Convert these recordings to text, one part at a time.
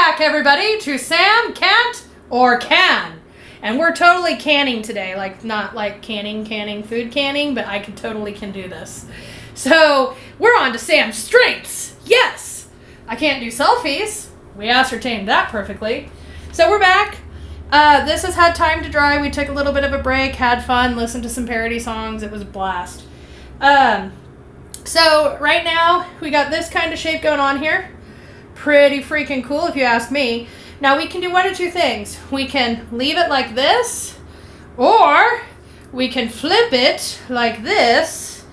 back, everybody, to Sam Can't or Can. And we're totally canning today. Like, not like canning, food canning, but I totally can do this. So, we're on to Sam's strengths. Yes! I can't do selfies. We ascertained that perfectly. So, we're back. This has had time to dry. We took a little bit of a break, had fun, listened to some parody songs. It was a blast. So, right now, we got this kind of shape going on here. Pretty freaking cool, if you ask me. Now, we can do one of two things. We can leave it like this, or we can flip it like this,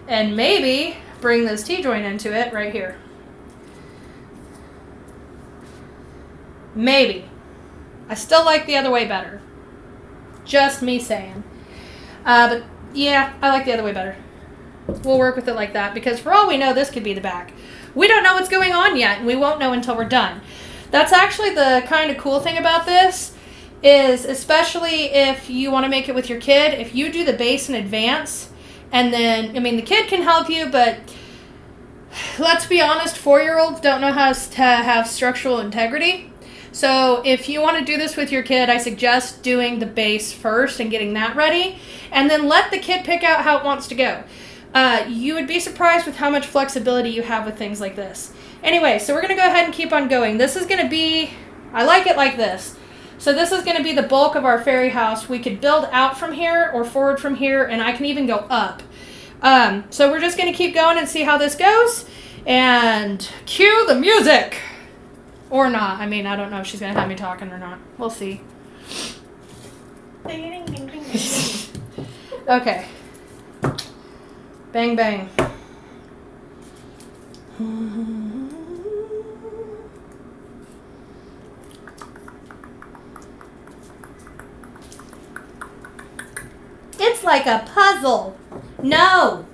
and maybe bring this T-joint into it right here. Maybe. I still like the other way better. Just me saying. But, yeah, I like the other way better. We'll work with it like that, because for all we know, this could be the back. We don't know what's going on yet, and we won't know until we're done. That's actually the kind of cool thing about this, is especially if you want to make it with your kid, if you do the base in advance, and then, I mean, the kid can help you, but let's be honest, 4-year-olds don't know how to have structural integrity. So if you want to do this with your kid, I suggest doing the base first and getting that ready, and then let the kid pick out how it wants to go. You would be surprised with how much flexibility you have with things like this. Anyway, so we're going to go ahead and keep on going. This is going to be, I like it like this. So this is going to be the bulk of our fairy house. We could build out from here or forward from here, and I can even go up. So we're just going to keep going and see how this goes. And cue the music. Or not. I mean, I don't know if she's going to have me talking or not. We'll see. Okay. Bang, bang. It's like a puzzle. No.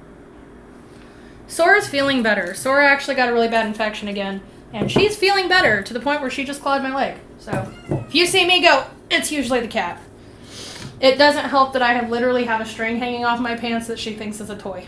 Sora's feeling better. Sora actually got a really bad infection again. And she's feeling better to the point where she just clawed my leg. So, if you see me go, it's usually the cat. It doesn't help that I literally have a string hanging off my pants that she thinks is a toy.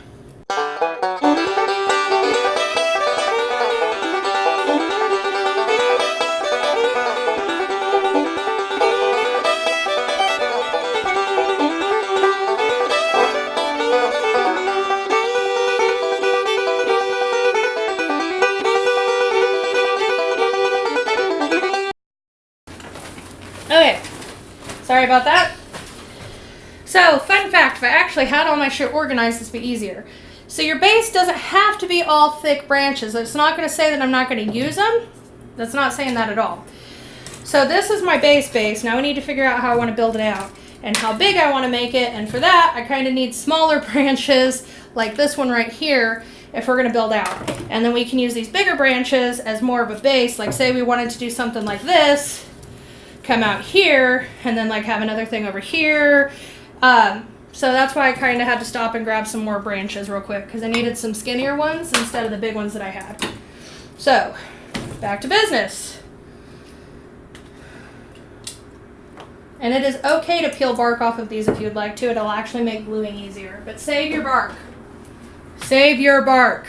Okay, sorry about that. So, fun fact, if I actually had all my shit organized, this would be easier. So your base doesn't have to be all thick branches. It's not going to say that I'm not going to use them. That's not saying that at all. So this is my base. Now I need to figure out how I want to build it out and how big I want to make it. And for that, I kind of need smaller branches like this one right here if we're going to build out. And then we can use these bigger branches as more of a base. Like say we wanted to do something like this, come out here, and then like have another thing over here. So that's why I kind of had to stop and grab some more branches real quick because I needed some skinnier ones instead of the big ones that I had. So, back to business. And it is okay to peel bark off of these if you'd like to. It'll actually make gluing easier. But save your bark. Save your bark.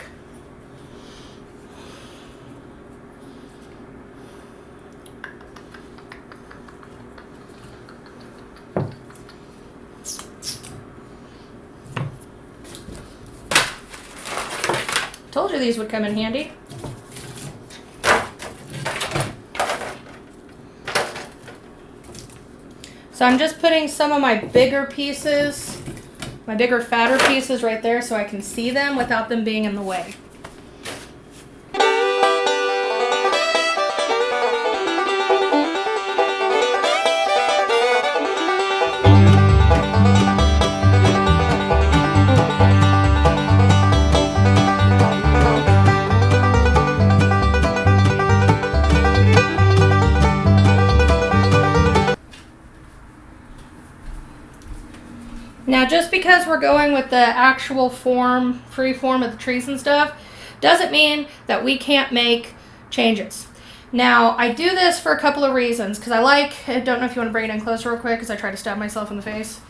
Told you these would come in handy. So I'm just putting some of my bigger pieces, my bigger fatter pieces right there so I can see them without them being in the way. Now, just because we're going with the actual form, free form of the trees and stuff, doesn't mean that we can't make changes. Now, I do this for a couple of reasons, because I don't know if you want to bring it in closer real quick, because I try to stab myself in the face.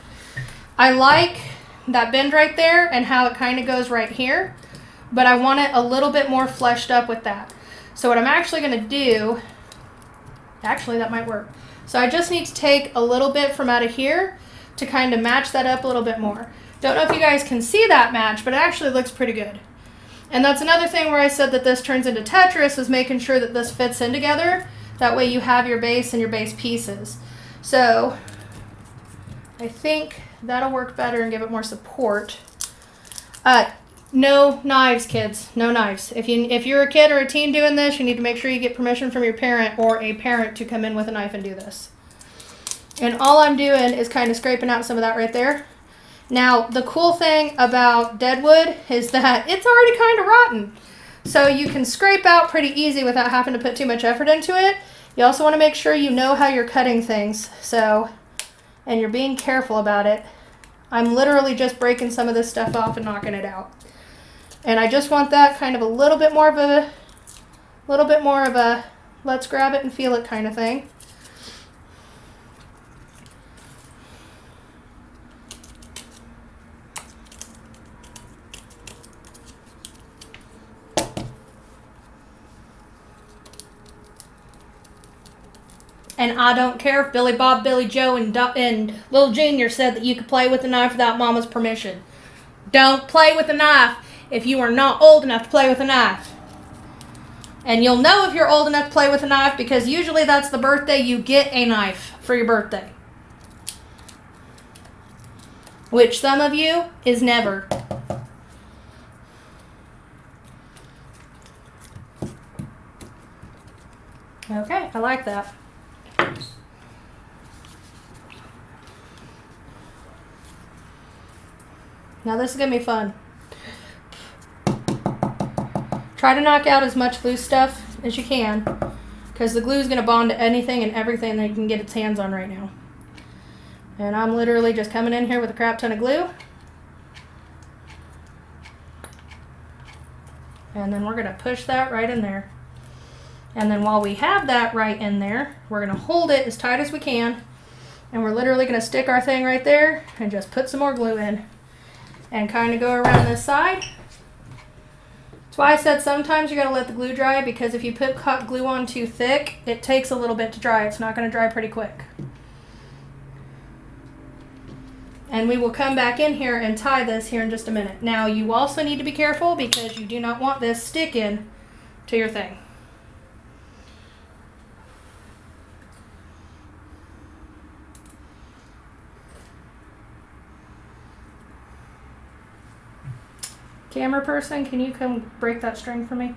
I like that bend right there and how it kind of goes right here, but I want it a little bit more fleshed up with that. So what I'm actually going to do Actually, that might work. So I just need to take a little bit from out of here to kind of match that up a little bit more. Don't know if you guys can see that match, but it actually looks pretty good. And that's another thing where I said that this turns into Tetris, is making sure that this fits in together. That way you have your base and your base pieces. So I think that'll work better and give it more support. No knives, kids. No knives. If you're a kid or a teen doing this, you need to make sure you get permission from your parent or a parent to come in with a knife and do this. And all I'm doing is kind of scraping out some of that right there. Now, the cool thing about dead wood is that it's already kind of rotten. So you can scrape out pretty easy without having to put too much effort into it. You also want to make sure you know how you're cutting things. So, and you're being careful about it. I'm literally just breaking some of this stuff off and knocking it out. And I just want that kind of a little bit more of a let's grab it and feel it kind of thing. And I don't care if Billy Bob, Billy Joe, and Little Junior said that you could play with a knife without Mama's permission. Don't play with a knife if you are not old enough to play with a knife. And you'll know if you're old enough to play with a knife because usually that's the birthday you get a knife for your birthday. Which some of you is never. Okay, I like that. Now this is going to be fun. Try to knock out as much loose stuff as you can, because the glue is going to bond to anything and everything that you can get its hands on right now. And I'm literally just coming in here with a crap ton of glue. And then we're going to push that right in there. And then while we have that right in there, we're going to hold it as tight as we can. And we're literally going to stick our thing right there and just put some more glue in. And kind of go around this side. That's why I said sometimes you got to let the glue dry, because if you put hot glue on too thick, it takes a little bit to dry. It's not going to dry pretty quick. And we will come back in here and tie this here in just a minute. Now you also need to be careful because you do not want this sticking to your thing. Camera person, can you come break that string for me?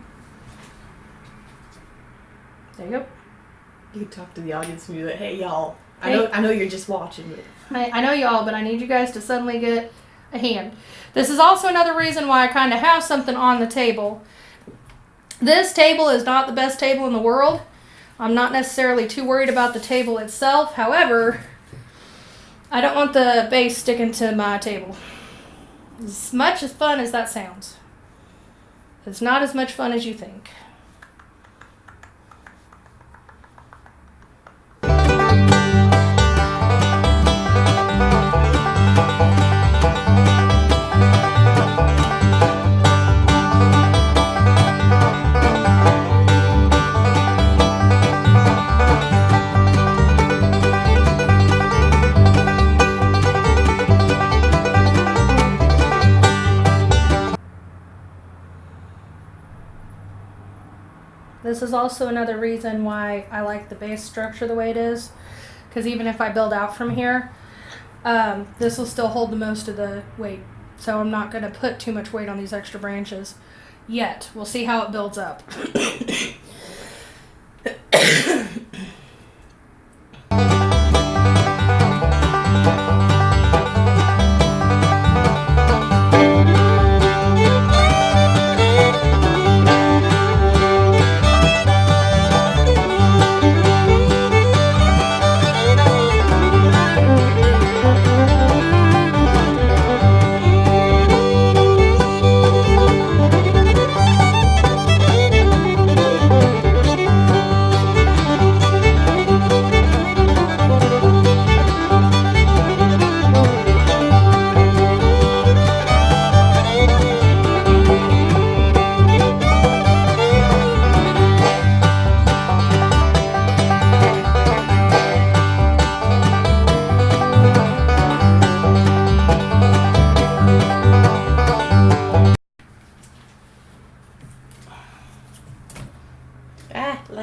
There you go. You can talk to the audience and be like, hey y'all, I know you're just watching it. I know y'all, but I need you guys to suddenly get a hand. This is also another reason why I kind of have something on the table. This table is not the best table in the world. I'm not necessarily too worried about the table itself. However, I don't want the base sticking to my table. As much as fun as that sounds, it's not as much fun as you think. This is also another reason why I like the base structure the way it is, because even if I build out from here, this will still hold the most of the weight. So I'm not going to put too much weight on these extra branches yet. We'll see how it builds up.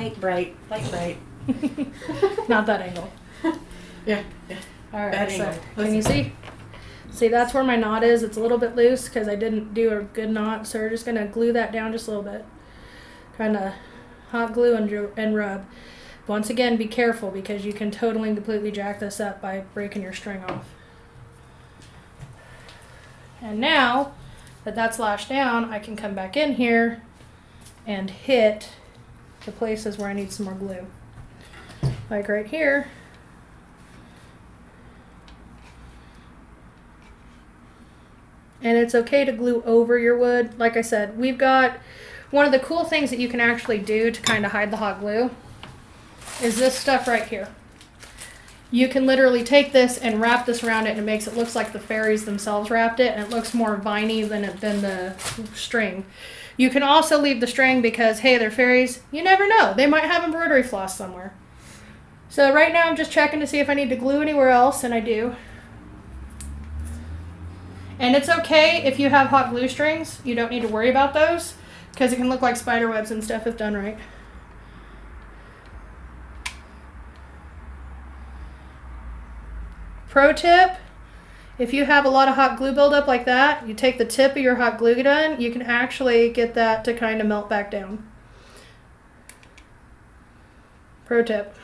light, bright, light, bright. Not that angle. Yeah. All right, Bad so angle. can you see? See, that's where my knot is. It's a little bit loose because I didn't do a good knot. So we're just going to glue that down just a little bit. Kind of hot glue and rub. Once again, be careful because you can totally and completely jack this up by breaking your string off. And now that that's lashed down, I can come back in here and hit the places where I need some more glue. Like right here. And it's okay to glue over your wood. Like I said, we've got one of the cool things that you can actually do to kind of hide the hot glue is this stuff right here. You can literally take this and wrap this around it, and it makes it look like the fairies themselves wrapped it, and it looks more viney than the string. You can also leave the string because, hey, they're fairies. You never know. They might have embroidery floss somewhere. So right now I'm just checking to see if I need to glue anywhere else, and I do. And it's okay if you have hot glue strings. You don't need to worry about those because it can look like spider webs and stuff if done right. Pro tip, if you have a lot of hot glue buildup like that, you take the tip of your hot glue gun, you can actually get that to kind of melt back down. Pro tip.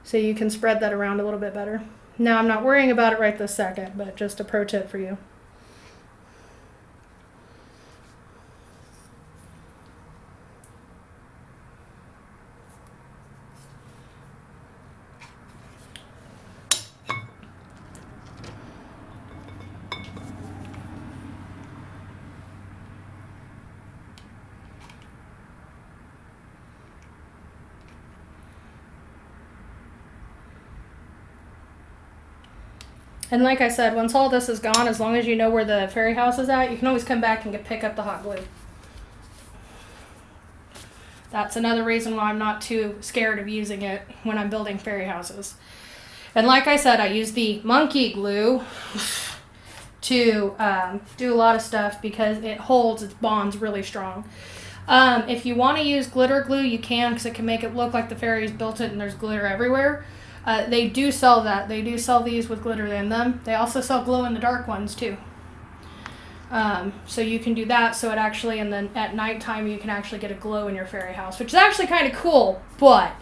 So you can spread that around a little bit better. Now I'm not worrying about it right this second, but just a pro tip for you. And like I said, once all this is gone, as long as you know where the fairy house is at, you can always come back and pick up the hot glue. That's another reason why I'm not too scared of using it when I'm building fairy houses. And like I said, I use the monkey glue to do a lot of stuff because it holds its bonds really strong. If you want to use glitter glue, you can, because it can make it look like the fairies built it and there's glitter everywhere. They do sell that. They do sell these with glitter in them. They also sell glow-in-the-dark ones too. So you can do that. So it actually, and then at nighttime you can actually get a glow in your fairy house, which is actually kind of cool. But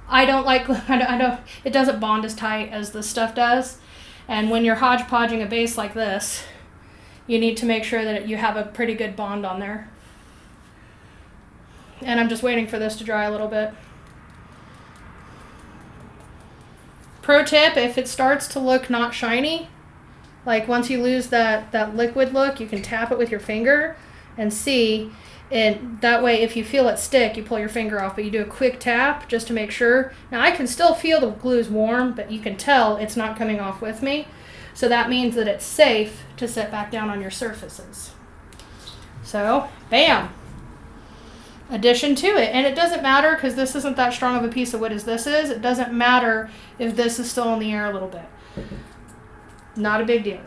I don't like. I don't. It doesn't bond as tight as this stuff does. And when you're hodgepodging a base like this, you need to make sure that you have a pretty good bond on there. And I'm just waiting for this to dry a little bit. Pro tip, if it starts to look not shiny, like once you lose that liquid look, you can tap it with your finger and see. And that way, if you feel it stick, you pull your finger off, but you do a quick tap just to make sure. Now, I can still feel the glue is warm, but you can tell it's not coming off with me. So that means that it's safe to set back down on your surfaces. So, bam! Addition to it. And it doesn't matter, because this isn't that strong of a piece of wood as this is. It doesn't matter if this is still in the air a little bit. Not a big deal.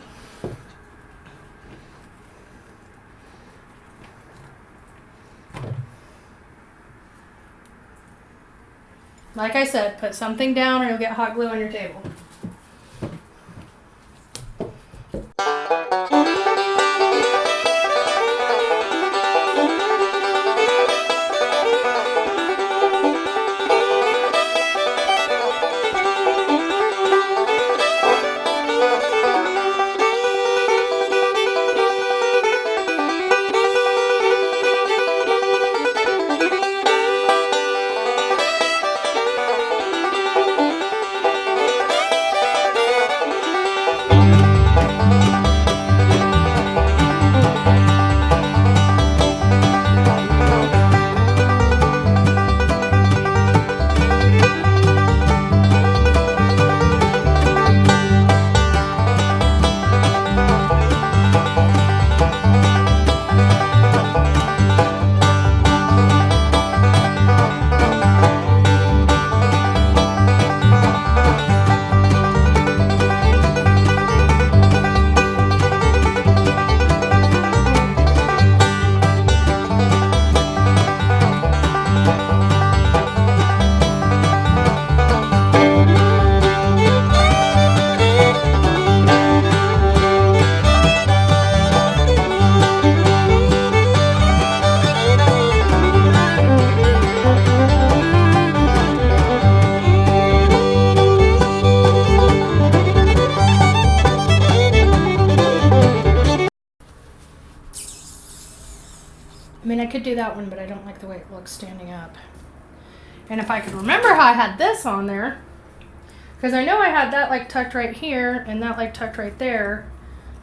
Like I said, put something down or you'll get hot glue on your table. do that one, but I don't like the way it looks standing up. And if I could remember how I had this on there, because I know I had that like tucked right here and that like tucked right there,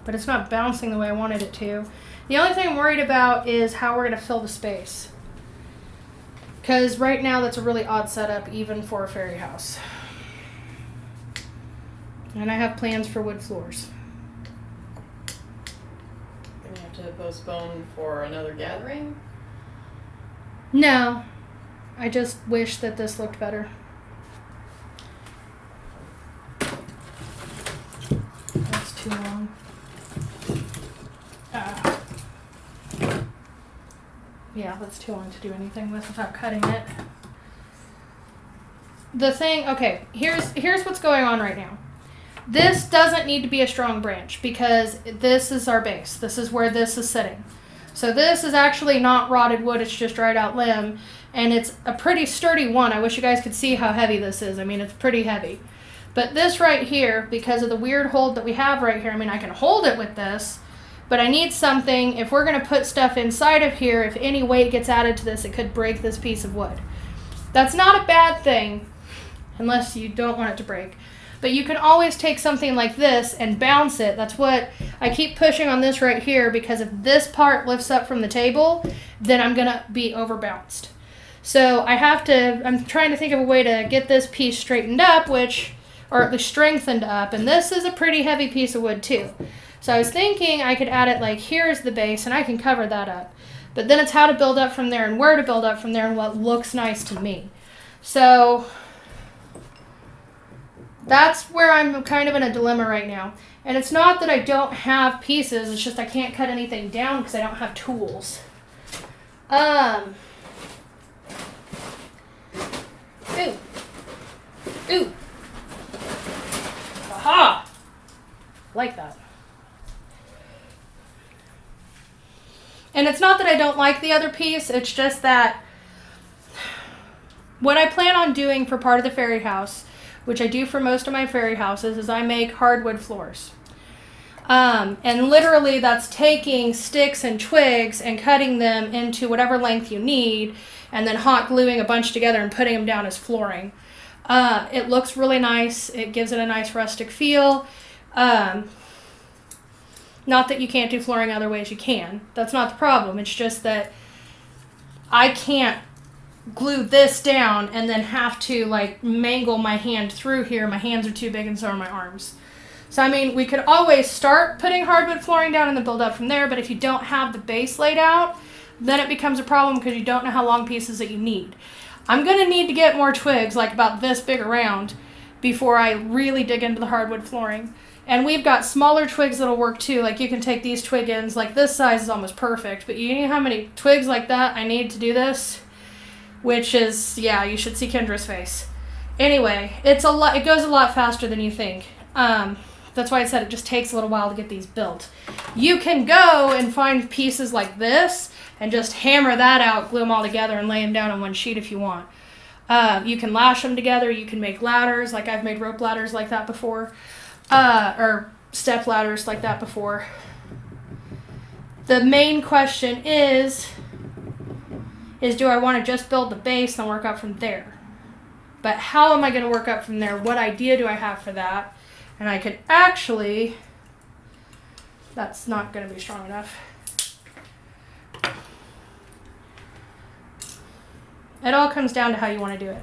but it's not bouncing the way I wanted it to. The only thing I'm worried about is how we're going to fill the space. Because right now that's a really odd setup even for a fairy house. And I have plans for wood floors. Gonna have to postpone for another gathering? No. I just wish that this looked better. That's too long. Yeah, that's too long to do anything with without cutting it. The thing, okay, here's what's going on right now. This doesn't need to be a strong branch because this is our base. This is where this is sitting. So this is actually not rotted wood, it's just dried out limb, and it's a pretty sturdy one. I wish you guys could see how heavy this is. I mean, it's pretty heavy. But this right here, because of the weird hold that we have right here, I mean, I can hold it with this, but I need something, if we're going to put stuff inside of here, if any weight gets added to this, it could break this piece of wood. That's not a bad thing, unless you don't want it to break. But you can always take something like this and bounce it. That's what I keep pushing on this right here, because if this part lifts up from the table, then I'm going to be overbounced. So I'm trying to think of a way to get this piece straightened up, or at least strengthened up. And this is a pretty heavy piece of wood too. So I was thinking I could add it like here's the base and I can cover that up. But then it's how to build up from there and where to build up from there and what looks nice to me. So that's where I'm kind of in a dilemma right now. And it's not that I don't have pieces, it's just I can't cut anything down because I don't have tools. Ooh. Aha! Like that. And it's not that I don't like the other piece, it's just that what I plan on doing for part of the fairy house, which I do for most of my fairy houses, is I make hardwood floors. And literally that's taking sticks and twigs and cutting them into whatever length you need and then hot gluing a bunch together and putting them down as flooring. It looks really nice. It gives it a nice rustic feel. Not that you can't do flooring other ways, you can. That's not the problem. It's just that I can't glue this down and then have to like mangle my hand through here. My hands are too big and so are my arms. So I mean, we could always start putting hardwood flooring down and then build up from there, but if you don't have the base laid out, then it becomes a problem because you don't know how long pieces that you need. I'm going to need to get more twigs, like about this big around, before I really dig into the hardwood flooring. And we've got smaller twigs that'll work too. Like you can take these twig ends, like this size is almost perfect, but you know how many twigs like that I need to do this? Which is, yeah, you should see Kendra's face. Anyway, it goes a lot faster than you think. That's why I said it just takes a little while to get these built. You can go and find pieces like this and just hammer that out, glue them all together and lay them down on one sheet if you want. You can lash them together. You can make ladders, like I've made rope ladders like that before. Or step ladders like that before. The main question is do I want to just build the base and work up from there? But how am I going to work up from there? What idea do I have for that? And I could actually, that's not going to be strong enough. It all comes down to how you want to do it.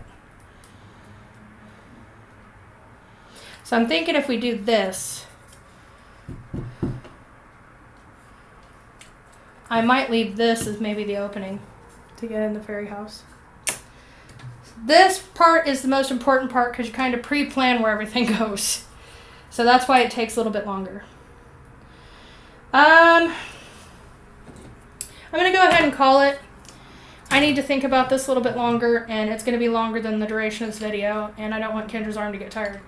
So I'm thinking if we do this, I might leave this as maybe the opening to get in the fairy house. This part is the most important part because you kind of pre-plan where everything goes. So that's why it takes a little bit longer. I'm going to go ahead and call it. I need to think about this a little bit longer, and it's going to be longer than the duration of this video, and I don't want Kendra's arm to get tired.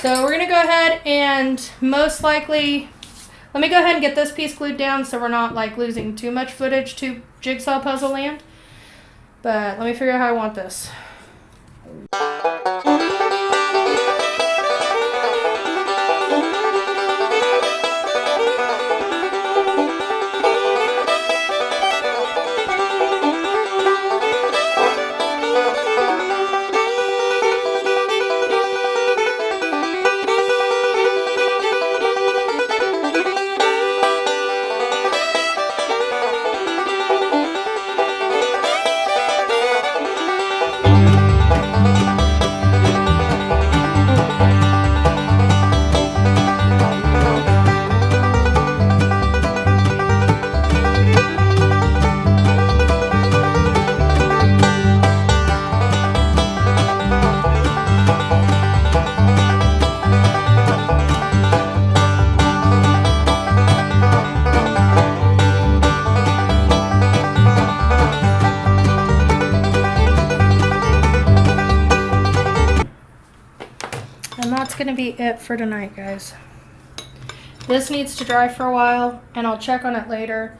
So we're going to go ahead and most likely, let me go ahead and get this piece glued down so we're not like losing too much footage to Jigsaw Puzzle Land. But let me figure out how I want this. that's going to be it for tonight, guys. This needs to dry for a while, and I'll check on it later.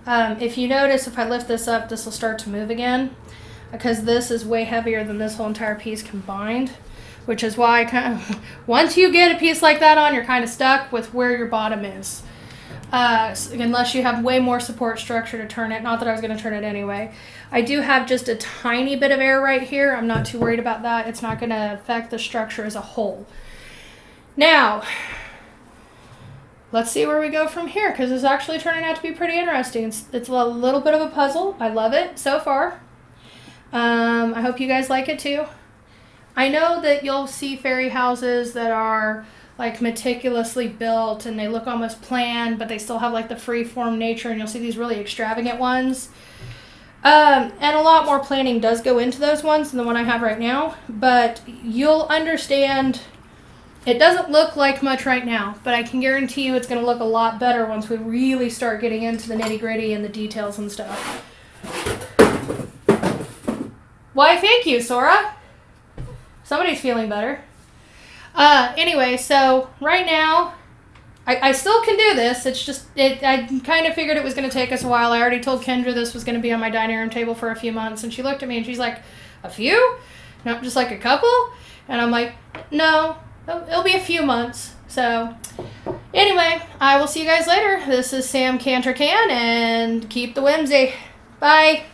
If you notice, if I lift this up, this will start to move again, because this is way heavier than this whole entire piece combined, which is why I kind of, once you get a piece like that on, you're kind of stuck with where your bottom is. Unless you have way more support structure to turn it. Not that I was going to turn it anyway. I do have just a tiny bit of air right here. I'm not too worried about that. It's not going to affect the structure as a whole. Now, let's see where we go from here, because it's actually turning out to be pretty interesting. It's a little bit of a puzzle. I love it so far. I hope you guys like it too. I know that you'll see fairy houses that are like meticulously built and they look almost planned, but they still have like the free form nature, and you'll see these really extravagant ones. And a lot more planning does go into those ones than the one I have right now, but you'll understand. It doesn't look like much right now, but I can guarantee you it's going to look a lot better once we really start getting into the nitty-gritty and the details and stuff. Why, thank you, Sora. Somebody's feeling better. Anyway, so right now, I still can do this. It's just, I kind of figured it was going to take us a while. I already told Kendra this was going to be on my dining room table for a few months, and she looked at me and she's like, a few? Not just like a couple? And I'm like, no. It'll be a few months. So, anyway, I will see you guys later. This is Sam Cantor Can, and keep the whimsy. Bye.